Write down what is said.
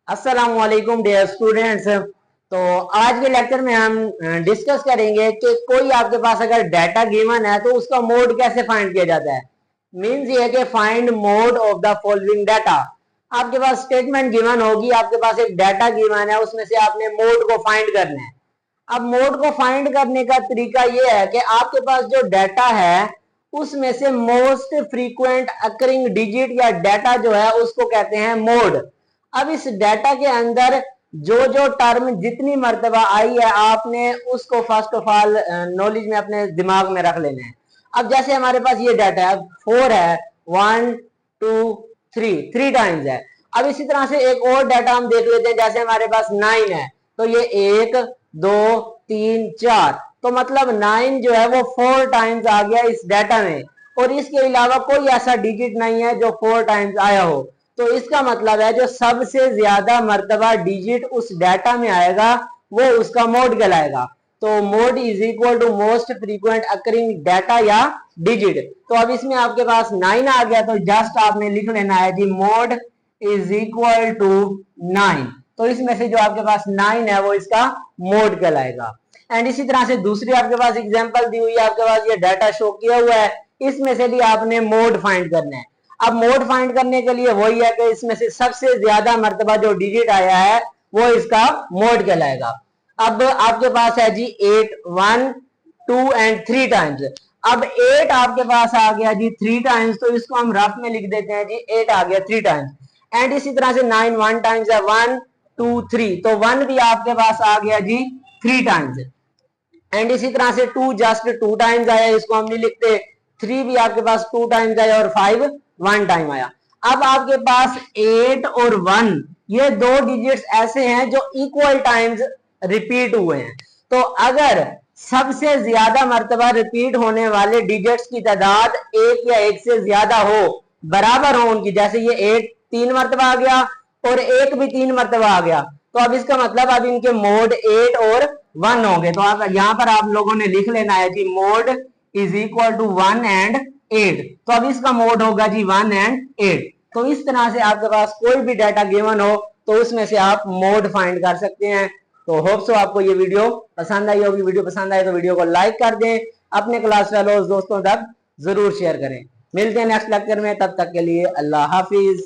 अस्सलाम वालेकुम dear students. तो आज के लेक्चर में हम डिस्कस करेंगे कि कोई आपके पास अगर डाटा गिवन है तो उसका मोड कैसे फाइंड किया जाता है। मींस ये है कि find mode of the following data. आपके पास स्टेटमेंट गिवन होगी, आपके पास एक डाटा गिवन है, उसमें से आपने मोड को फाइंड करना है। अब मोड को फाइंड करने का तरीका ये है कि आपके पास जो डाटा है उसमें से मोस्ट फ्रीक्वेंट अकरिंग डिजिट या डाटा जो है उसको कहते हैं मोड। अब इस डाटा के अंदर जो जो टर्म जितनी मर्तबा आई है आपने उसको फर्स्ट ऑफ ऑल नॉलेज में अपने दिमाग में रख लेना है। अब जैसे हमारे पास ये डाटा है 4 है, 1 2 3 टाइम्स है। अब इसी तरह से एक और डाटा हम देख लेते हैं, जैसे हमारे पास 9 है तो ये 1 2 3 4, तो मतलब 9 जो है वो 4 टाइम्स आ गया इस डाटा में, और इसके अलावा कोई ऐसा डिजिट नहीं है जो 4 टाइम्स आया हो। तो इसका मतलब है जो सबसे ज्यादा मर्तबा डिजिट उस डाटा में आएगा वो उसका मोड कहलाएगा। तो mode is equal to most frequent occurring data या डिजिट। तो अब इसमें आपके पास 9 आ गया तो जस्ट आपने लिख लेना है G mode is equal to 9। तो इसमें से जो आपके पास 9 है वो इसका मोड कहलाएगा। एंड इसी तरह से दूसरी आपके पास एग्जांपल दी हुई है, आपके पास ये डाटा शो किया हुआ है, इसमें से भी आपने मोड फाइंड करना है। अब मोड फाइंड करने के लिए वही है कि इसमें से सबसे ज्यादा मर्तबा जो डिजिट आया है वो इसका मोड कहलाएगा। अब आपके पास है जी 8 1 2 एंड 3 टाइम्स। अब 8 आपके पास आ गया जी 3 टाइम्स, तो इसको हम रफ में लिख देते हैं जी 8 आ गया 3 टाइम्स। एंड इसी तरह से 9 1 टाइम्स है 1 2 3, तो 1 भी आपके पास आ गया जी 3 टाइम्स। एंड इसी तरह से 2 जस्ट 2 टाइम्स आया, इसको हम नहीं लिखते। 3 भी आपके पास 2 टाइम्स आया और 5 1 टाइम आया। अब आपके पास 8 और 1 ये दो डिजिट्स ऐसे हैं जो इक्वल टाइम्स रिपीट हुए हैं। तो अगर सबसे ज्यादा मर्तबा रिपीट होने वाले डिजिट्स की तादाद एक या एक से ज्यादा हो, बराबर हो उनकी, जैसे ये 8 3 मर्तबा आ गया और 1 भी 3 मर्तबा आ गया, तो अब इसका मतलब अब इनके मोड 8 और 1 होंगे। तो आप यहां पर आप लोगों ने लिख लेना है G mode is equal to 1 and 8। तो अब इसका मोड होगा जी 1 एंड 8। तो इस तरह से आपके पास कोई भी डाटा गिवन हो तो उसमें से आप मोड फाइंड कर सकते हैं। तो होप सो आपको ये वीडियो पसंद आई होगी। वीडियो पसंद आए तो वीडियो को लाइक कर दें, अपने क्लास फेलोज दोस्तों तक जरूर शेयर करें। मिलते हैं नेक्स्ट लेक्चर में, तब तक के लिए अल्लाह हाफिज।